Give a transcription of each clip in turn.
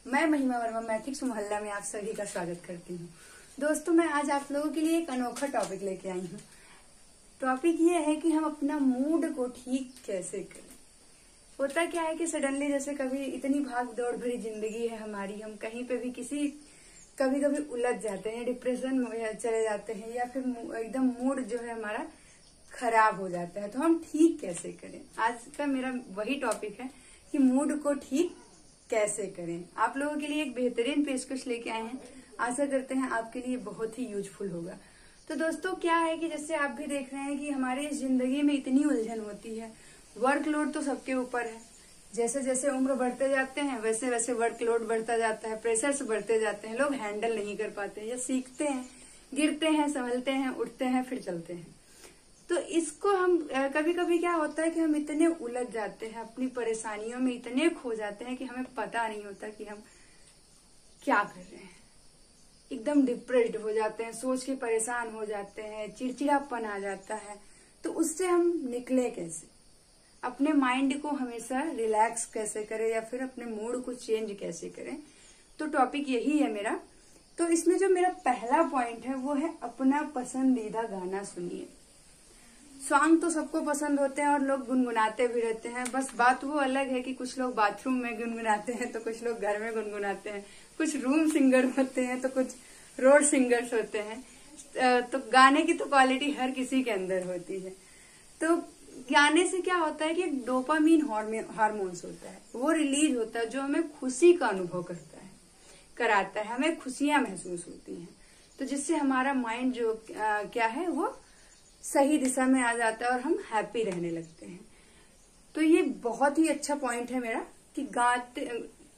मैं महिमा वर्मा मैथिक्स मोहल्ला में आप सभी का स्वागत करती हूँ। दोस्तों, मैं आज आप लोगों के लिए एक अनोखा टॉपिक लेके आई हूँ। टॉपिक ये है कि हम अपना मूड को ठीक कैसे करें। होता क्या है कि सडनली जैसे कभी इतनी भाग दौड़ भरी जिंदगी है हमारी, हम कहीं पे भी कभी कभी उलझ जाते हैं, डिप्रेशन में चले जाते हैं या फिर एकदम मूड जो है हमारा खराब हो जाता है। तो हम ठीक कैसे करें, आज का मेरा वही टॉपिक है कि मूड को ठीक कैसे करें। आप लोगों के लिए एक बेहतरीन पेशकश लेके आए हैं, आशा करते हैं आपके लिए बहुत ही यूजफुल होगा। तो दोस्तों, क्या है कि जैसे आप भी देख रहे हैं कि हमारी जिंदगी में इतनी उलझन होती है। वर्कलोड तो सबके ऊपर है, जैसे जैसे उम्र बढ़ते जाते हैं वैसे वैसे वर्कलोड बढ़ता जाता है, प्रेशर्स बढ़ते जाते हैं, लोग हैंडल नहीं कर पाते हैं या सीखते हैं, गिरते हैं, संभलते हैं, उठते हैं, फिर चलते हैं। तो इसको हम कभी कभी क्या होता है कि हम इतने उलझ जाते हैं, अपनी परेशानियों में इतने खो जाते हैं कि हमें पता नहीं होता कि हम क्या कर रहे हैं। एकदम डिप्रेस्ड हो जाते हैं, सोच के परेशान हो जाते हैं, चिड़चिड़ापन आ जाता है। तो उससे हम निकले कैसे, अपने माइंड को हमेशा रिलैक्स कैसे करें या फिर अपने मूड को चेंज कैसे करें, तो टॉपिक यही है मेरा। तो इसमें जो मेरा पहला पॉइंट है वो है अपना पसंदीदा गाना सुनिए। सॉन्ग तो सबको पसंद होते हैं और लोग गुनगुनाते भी रहते हैं, बस बात वो अलग है कि कुछ लोग बाथरूम में गुनगुनाते हैं तो कुछ लोग घर में गुनगुनाते हैं, कुछ रूम सिंगर होते हैं तो कुछ रोड सिंगर्स होते हैं। तो गाने की तो क्वालिटी हर किसी के अंदर होती है। तो गाने से क्या होता है कि एक डोपामीन हार्मोन्स होता है, वो रिलीज होता है जो हमें खुशी का अनुभव कराता है, हमें खुशियां महसूस होती हैं। तो जिससे हमारा माइंड जो क्या है वो सही दिशा में आ जाता है और हम हैप्पी रहने लगते हैं। तो ये बहुत ही अच्छा पॉइंट है मेरा कि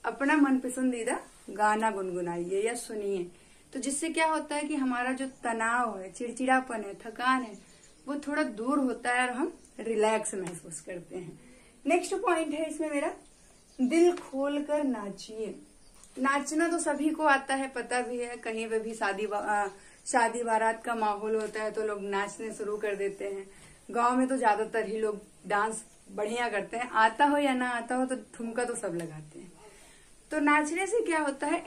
अपना मन पसंदीदा गाना गुनगुनाइए या सुनिए। तो जिससे क्या होता है कि हमारा जो तनाव है, चिड़चिड़ापन है, थकान है, वो थोड़ा दूर होता है और हम रिलैक्स महसूस करते हैं। नेक्स्ट पॉइंट है इसमें मेरा, दिल खोल कर नाचिए। नाचना तो सभी को आता है, पता भी है। कहीं पे भी शादी बारात का माहौल होता है तो लोग नाचने शुरू कर देते हैं। गांव में तो ज्यादातर ही लोग डांस बढ़िया करते हैं, आता हो या ना आता हो तो ठुमका तो सब लगाते हैं। तो नाचने से क्या होता है,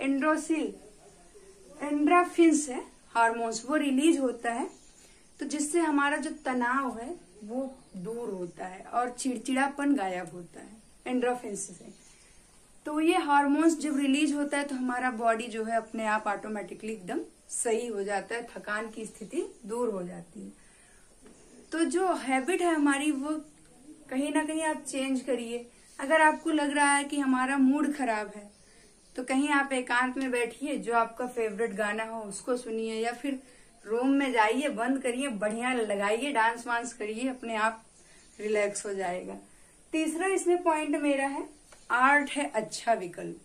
एंड्रोफिन्स है हार्मोन्स, वो रिलीज होता है। तो जिससे हमारा जो तनाव है वो दूर होता है और चिड़चिड़ापन गायब होता है एंड्रोफिन्स से। तो ये हार्मोन्स जब रिलीज होता है तो हमारा बॉडी जो है अपने आप ऑटोमेटिकली एकदम सही हो जाता है, थकान की स्थिति दूर हो जाती है। तो जो हैबिट है हमारी वो कहीं ना कहीं आप चेंज करिए। अगर आपको लग रहा है कि हमारा मूड खराब है तो कहीं आप एकांत में बैठिए, जो आपका फेवरेट गाना हो उसको सुनिए या फिर रूम में जाइए, बंद करिए, बढ़िया लगाइए, डांस वांस करिए, अपने आप रिलैक्स हो जाएगा। तीसरा इसमें पॉइंट मेरा है, आर्ट है अच्छा विकल्प।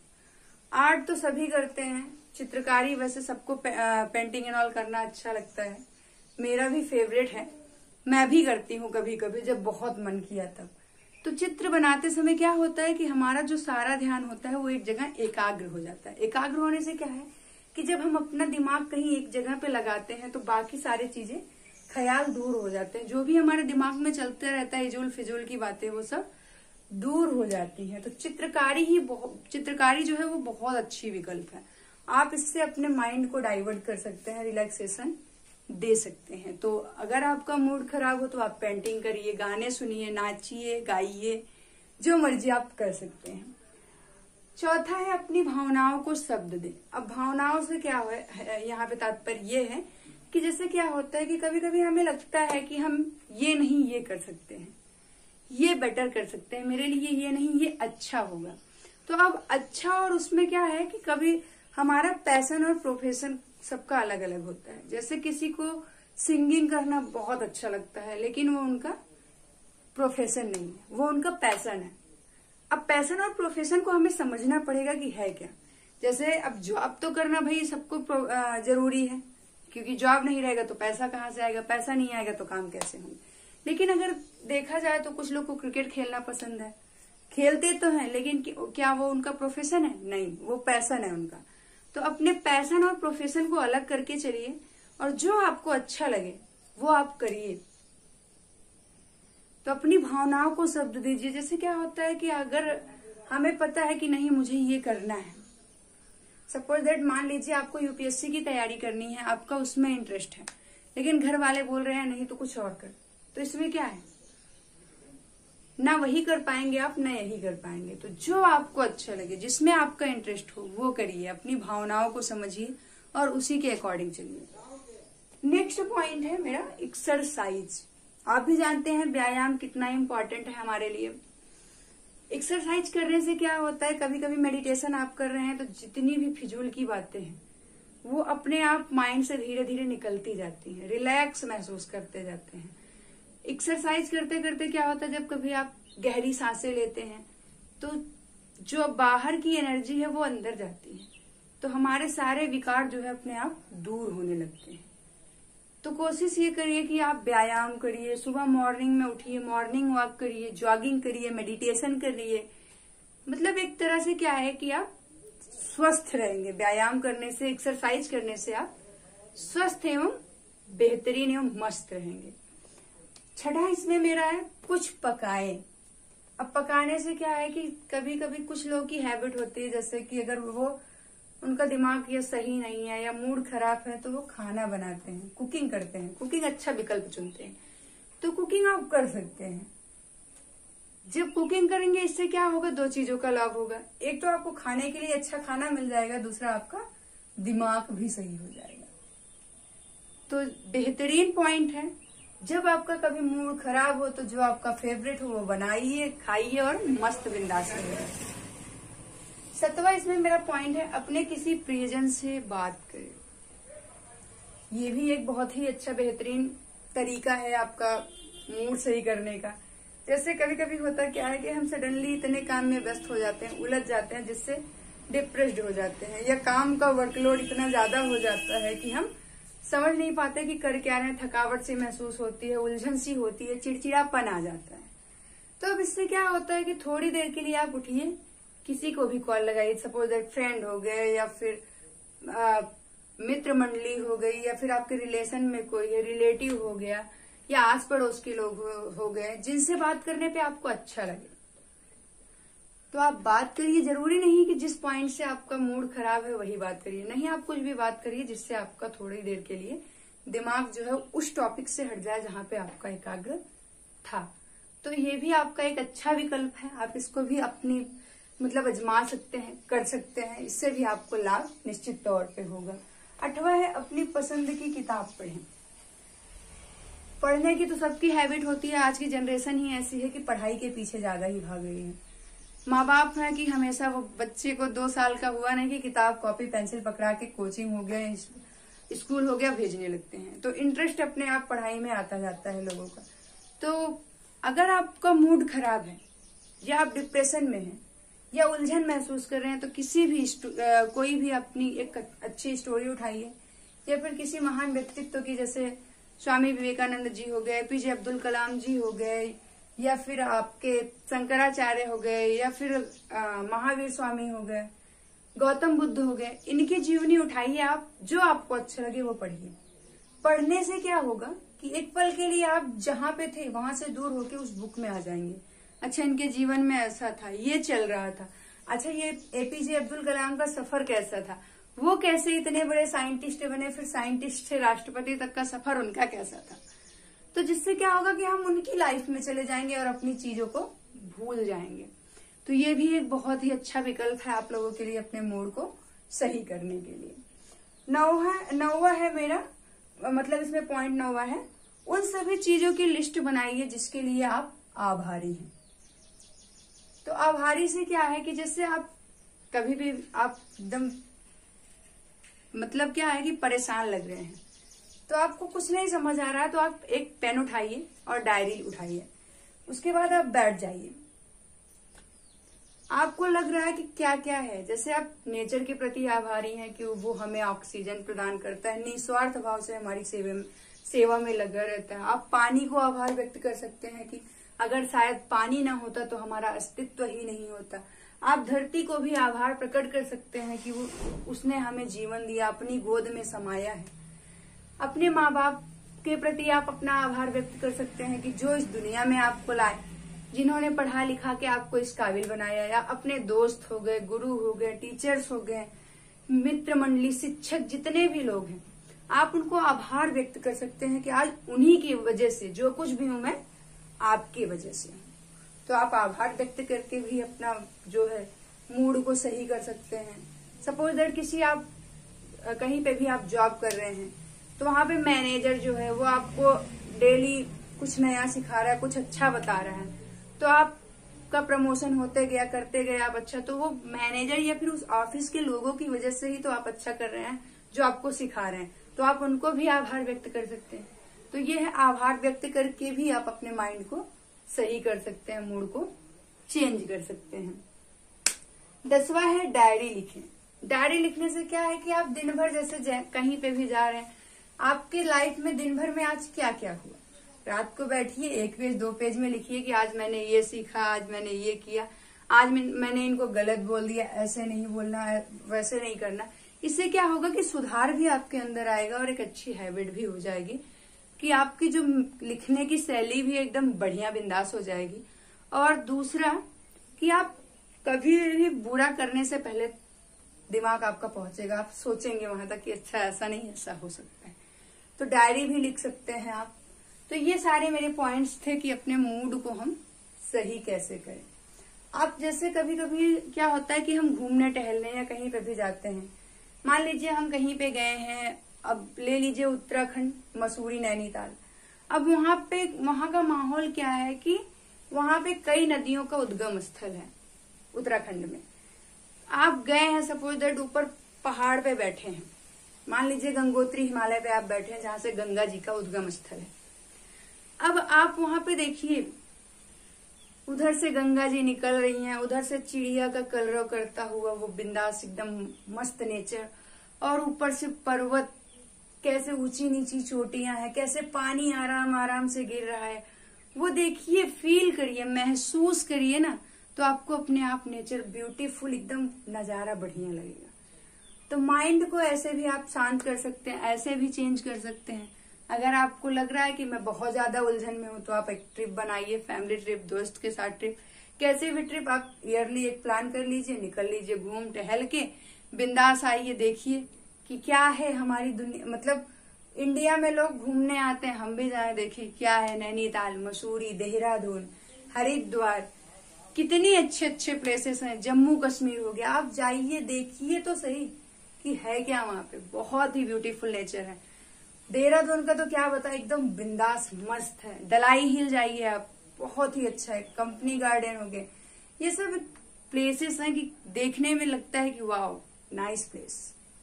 आर्ट तो सभी करते हैं, चित्रकारी वैसे सबको पेंटिंग एंड ऑल करना अच्छा लगता है, मेरा भी फेवरेट है, मैं भी करती हूँ कभी कभी जब बहुत मन किया तब। तो चित्र बनाते समय क्या होता है कि हमारा जो सारा ध्यान होता है वो एक जगह एकाग्र हो जाता है। एकाग्र होने से क्या है कि जब हम अपना दिमाग कहीं एक जगह पे लगाते हैं तो बाकी सारी चीजें, ख्याल दूर हो जाते हैं, जो भी हमारे दिमाग में चलते रहता है इजुल फिजुल की बातें, वो सब दूर हो जाती है। तो चित्रकारी जो है वो बहुत अच्छी विकल्प है। आप इससे अपने माइंड को डाइवर्ट कर सकते हैं, रिलैक्सेशन दे सकते हैं। तो अगर आपका मूड खराब हो तो आप पेंटिंग करिए, गाने सुनिए, नाचिए, गाइए, जो मर्जी आप कर सकते हैं। चौथा है अपनी भावनाओं को शब्द दें। अब भावनाओं से क्या है यहाँ पे तात्पर्य ये है कि जैसे क्या होता है कि कभी कभी हमें लगता है कि हम ये नहीं ये कर सकते हैं, ये बेटर कर सकते हैं, मेरे लिए ये नहीं ये अच्छा होगा। तो अब अच्छा और उसमें क्या है कि कभी हमारा पैशन और प्रोफेशन सबका अलग अलग होता है। जैसे किसी को सिंगिंग करना बहुत अच्छा लगता है लेकिन वो उनका प्रोफेशन नहीं है, वो उनका पैशन है। अब पैशन और प्रोफेशन को हमें समझना पड़ेगा कि है क्या। जैसे अब जॉब तो करना भाई सबको जरूरी है, क्योंकि जॉब नहीं रहेगा तो पैसा कहाँ से आएगा, पैसा नहीं आएगा तो काम कैसे होंगे। लेकिन अगर देखा जाए तो कुछ लोग को क्रिकेट खेलना पसंद है, खेलते तो हैं, लेकिन क्या वो उनका प्रोफेशन है? नहीं, वो पैशन है उनका। तो अपने पैशन और प्रोफेशन को अलग करके चलिए और जो आपको अच्छा लगे वो आप करिए। तो अपनी भावनाओं को शब्द दीजिए। जैसे क्या होता है कि अगर हमें पता है कि नहीं मुझे ये करना है, सपोज दैट मान लीजिए आपको यूपीएससी की तैयारी करनी है, आपका उसमें इंटरेस्ट है, लेकिन घर वाले बोल रहे हैं नहीं तो कुछ और कर, तो इसमें क्या है, ना वही कर पाएंगे आप, ना यही कर पाएंगे। तो जो आपको अच्छा लगे, जिसमें आपका इंटरेस्ट हो, वो करिए, अपनी भावनाओं को समझिए और उसी के अकॉर्डिंग चलिए। नेक्स्ट पॉइंट है मेरा एक्सरसाइज। आप भी जानते हैं व्यायाम कितना इम्पोर्टेंट है हमारे लिए। एक्सरसाइज करने से क्या होता है, कभी कभी मेडिटेशन आप कर रहे हैं तो जितनी भी फिजूल की बातें हैं वो अपने आप माइंड से धीरे धीरे निकलती जाती हैं, रिलैक्स महसूस करते जाते हैं। एक्सरसाइज करते करते क्या होता है, जब कभी आप गहरी सांसें लेते हैं तो जो बाहर की एनर्जी है वो अंदर जाती है, तो हमारे सारे विकार जो है अपने आप दूर होने लगते हैं। तो कोशिश ये करिए कि आप व्यायाम करिए, सुबह मॉर्निंग में उठिए, मॉर्निंग वॉक करिए, जॉगिंग करिए, मेडिटेशन करिए। मतलब एक तरह से क्या है कि आप स्वस्थ रहेंगे। व्यायाम करने से, एक्सरसाइज करने से आप स्वस्थ एवं बेहतरीन एवं मस्त रहेंगे। छठा इसमें मेरा है कुछ पकाए। अब पकाने से क्या है कि कभी कभी कुछ लोगों की हैबिट होती है, जैसे कि अगर वो उनका दिमाग या सही नहीं है या मूड खराब है तो वो खाना बनाते हैं, कुकिंग करते हैं, कुकिंग अच्छा विकल्प चुनते हैं। तो कुकिंग आप कर सकते हैं। जब कुकिंग करेंगे इससे क्या होगा, दो चीजों का लाभ होगा। एक तो आपको खाने के लिए अच्छा खाना मिल जाएगा, दूसरा आपका दिमाग भी सही हो जाएगा। तो बेहतरीन पॉइंट है, जब आपका कभी मूड खराब हो तो जो आपका फेवरेट हो वो बनाइए, खाइए और मस्त बिंदास रहिए। सातवां इसमें मेरा पॉइंट है अपने किसी प्रियजन से बात करें। ये भी एक बहुत ही अच्छा बेहतरीन तरीका है आपका मूड सही करने का। जैसे कभी कभी होता क्या है कि हम सडनली इतने काम में व्यस्त हो जाते हैं, उलझ जाते हैं, जिससे डिप्रेस्ड हो जाते हैं, या काम का वर्कलोड इतना ज्यादा हो जाता है कि हम समझ नहीं पाते कि कर क्या रहे हैं। थकावट सी महसूस होती है, उलझन सी होती है, चिड़चिड़ापन आ जाता है। तो अब इससे क्या होता है कि थोड़ी देर के लिए आप उठिए, किसी को भी कॉल लगाइए, सपोज दैट फ्रेंड हो गए या फिर मित्र मंडली हो गई, या फिर आपके रिलेशन में कोई है, रिलेटिव हो गया, या आस पड़ोस के लोग हो गए, जिनसे बात करने पे आपको अच्छा लगे तो आप बात करिए। जरूरी नहीं कि जिस पॉइंट से आपका मूड खराब है वही बात करिए, नहीं, आप कुछ भी बात करिए जिससे आपका थोड़ी देर के लिए दिमाग जो है उस टॉपिक से हट जाए जहां पे आपका एकाग्र था। तो ये भी आपका एक अच्छा विकल्प है, आप इसको भी अपनी मतलब आजमा सकते हैं, कर सकते हैं, इससे भी आपको लाभ निश्चित तौर पे होगा। 8वां है अपनी पसंद की किताब पढ़ें। पढ़ने की तो सबकी हैबिट होती है, आज की जनरेशन ही ऐसी है कि पढ़ाई के पीछे ज्यादा ही भाग रही है। माँ बाप है कि हमेशा वो बच्चे को 2 साल का हुआ नहीं कि किताब कॉपी पेंसिल पकड़ा के कोचिंग हो गया, स्कूल हो गया भेजने लगते हैं। तो इंटरेस्ट अपने आप पढ़ाई में आता जाता है लोगों का। तो अगर आपका मूड खराब है या आप डिप्रेशन में हैं या उलझन महसूस कर रहे हैं तो किसी भी कोई भी अपनी एक अच्छी स्टोरी उठाइए, या फिर किसी महान व्यक्तित्व की, जैसे स्वामी विवेकानंद जी हो गए, पीजे अब्दुल कलाम जी हो गए, या फिर आपके शंकराचार्य हो गए, या फिर महावीर स्वामी हो गए, गौतम बुद्ध हो गए, इनकी जीवनी उठाइए आप, जो आपको अच्छा लगे वो पढ़िए। पढ़ने से क्या होगा कि एक पल के लिए आप जहां पे थे वहां से दूर होके उस बुक में आ जाएंगे। अच्छा, इनके जीवन में ऐसा था, ये चल रहा था, अच्छा ये एपीजे अब्दुल कलाम का सफर कैसा था, वो कैसे इतने बड़े साइंटिस्ट बने, फिर साइंटिस्ट से राष्ट्रपति तक का सफर उनका कैसा था। तो जिससे क्या होगा कि हम उनकी लाइफ में चले जाएंगे और अपनी चीजों को भूल जाएंगे। तो ये भी एक बहुत ही अच्छा विकल्प है आप लोगों के लिए अपने मूड को सही करने के लिए। 9वां है मेरा, मतलब इसमें पॉइंट 9वां है, उन सभी चीजों की लिस्ट बनाइए जिसके लिए आप आभारी हैं। तो आभारी से क्या है कि जैसे आप कभी भी आप एकदम मतलब क्या है कि परेशान लग रहे हैं, तो आपको कुछ नहीं समझ आ रहा है, तो आप एक पेन उठाइए और डायरी उठाइए, उसके बाद आप बैठ जाइए। आपको लग रहा है कि क्या क्या है, जैसे आप नेचर के प्रति आभारी हैं कि वो हमें ऑक्सीजन प्रदान करता है, निस्वार्थ भाव से हमारी सेवा में लगा रहता है। आप पानी को आभार व्यक्त कर सकते हैं कि अगर शायद पानी ना होता तो हमारा अस्तित्व ही नहीं होता। आप धरती को भी आभार प्रकट कर सकते हैं कि उसने हमें जीवन दिया, अपनी गोद में समाया है। अपने माँ बाप के प्रति आप अपना आभार व्यक्त कर सकते हैं कि जो इस दुनिया में आपको लाए, जिन्होंने पढ़ा लिखा के आपको इस काबिल बनाया, या अपने दोस्त हो गए, गुरु हो गए, टीचर्स हो गए, मित्र मंडली, शिक्षक, जितने भी लोग हैं, आप उनको आभार व्यक्त कर सकते हैं कि आज उन्हीं की वजह से जो कुछ भी हूं मैं आपकी वजह से हूं। तो आप आभार व्यक्त करके भी अपना जो है मूड को सही कर सकते हैं। सपोज दैट किसी आप कहीं पे भी आप जॉब कर रहे हैं तो वहां पे मैनेजर जो है वो आपको डेली कुछ नया सिखा रहा है, कुछ अच्छा बता रहा है, तो आपका प्रमोशन होते गया, करते गए आप अच्छा, तो वो मैनेजर या फिर उस ऑफिस के लोगों की वजह से ही तो आप अच्छा कर रहे हैं जो आपको सिखा रहे हैं, तो आप उनको भी आभार व्यक्त कर सकते हैं। तो ये है, आभार व्यक्त करके भी आप अपने माइंड को सही कर सकते हैं, मूड को चेंज कर सकते हैं। 10वां है डायरी लिखें। डायरी लिखने से क्या है कि आप दिन भर जैसे कहीं पे भी जा रहे हैं, आपके लाइफ में दिन भर में आज क्या क्या हुआ, रात को बैठिए 1 पेज 2 पेज में लिखिए कि आज मैंने ये सीखा, आज मैंने ये किया, आज मैंने इनको गलत बोल दिया, ऐसे नहीं बोलना है, वैसे नहीं करना। इससे क्या होगा कि सुधार भी आपके अंदर आएगा और एक अच्छी हैबिट भी हो जाएगी कि आपकी जो लिखने की शैली भी एकदम बढ़िया बिंदास हो जाएगी। और दूसरा कि आप कभी भी बुरा करने से पहले दिमाग आपका पहुंचेगा, आप सोचेंगे वहां तक कि अच्छा ऐसा नहीं, ऐसा हो सकता है, तो डायरी भी लिख सकते हैं आप। तो ये सारे मेरे पॉइंट्स थे कि अपने मूड को हम सही कैसे करें। आप जैसे कभी कभी क्या होता है कि हम घूमने टहलने या कहीं पे भी जाते हैं, मान लीजिए हम कहीं पे गए हैं, अब ले लीजिए उत्तराखंड, मसूरी, नैनीताल। अब वहां का माहौल क्या है कि वहां पे कई नदियों का उद्गम स्थल है उत्तराखंड में। आप गए हैं, सपोज दैट ऊपर पहाड़ पे बैठे हैं, मान लीजिए गंगोत्री हिमालय पे आप बैठे हैं जहां से गंगा जी का उद्गम स्थल है। अब आप वहां पे देखिए, उधर से गंगा जी निकल रही हैं, उधर से चिड़िया का कलरव करता हुआ वो बिंदास एकदम मस्त नेचर, और ऊपर से पर्वत, कैसे ऊंची नीची चोटियां हैं, कैसे पानी आराम आराम से गिर रहा है, वो देखिए, फील करिए, महसूस करिए ना, तो आपको अपने आप नेचर ब्यूटीफुल एकदम नजारा बढ़िया लगेगा। तो माइंड को ऐसे भी आप शांत कर सकते हैं, ऐसे भी चेंज कर सकते हैं। अगर आपको लग रहा है कि मैं बहुत ज्यादा उलझन में हूं तो आप एक ट्रिप बनाइए, फैमिली ट्रिप, दोस्त के साथ ट्रिप, कैसे भी ट्रिप आप ईयरली एक प्लान कर लीजिए, निकल लीजिए, घूम टहल के बिंदास आइए, देखिए कि क्या है हमारी दुनिया, मतलब इंडिया में लोग घूमने आते हैं, हम भी जाए, देखिए क्या है, नैनीताल, मसूरी, देहरादून, हरिद्वार, कितनी अच्छे अच्छे प्लेसेस हैं, जम्मू कश्मीर हो गया, आप जाइए देखिए तो सही कि है क्या वहां पे, बहुत ही ब्यूटीफुल नेचर है। देहरादून का तो क्या बता, एकदम बिंदास मस्त है। दलाई हिल जाइए आप, बहुत ही अच्छा है। कंपनी गार्डन हो गए, ये सब प्लेसेस हैं कि देखने में लगता है कि वाओ नाइस प्लेस,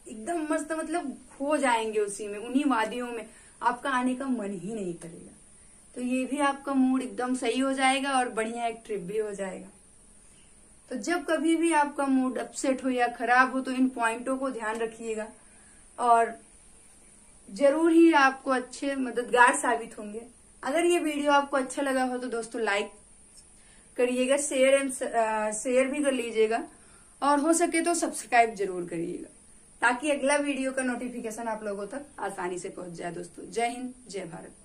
एकदम मस्त, मतलब खो जाएंगे उसी में, उन्हीं वादियों में, आपका आने का मन ही नहीं करेगा। तो ये भी आपका मूड एकदम सही हो जाएगा और बढ़िया एक ट्रिप भी हो जाएगा। तो जब कभी भी आपका मूड अपसेट हो या खराब हो तो इन पॉइंटों को ध्यान रखिएगा और जरूर ही आपको अच्छे मददगार साबित होंगे। अगर ये वीडियो आपको अच्छा लगा हो तो दोस्तों लाइक करिएगा, शेयर भी कर लीजिएगा और हो सके तो सब्सक्राइब जरूर करिएगा ताकि अगला वीडियो का नोटिफिकेशन आप लोगों तक आसानी से पहुंच जाए। दोस्तों जय हिंद, जय भारत।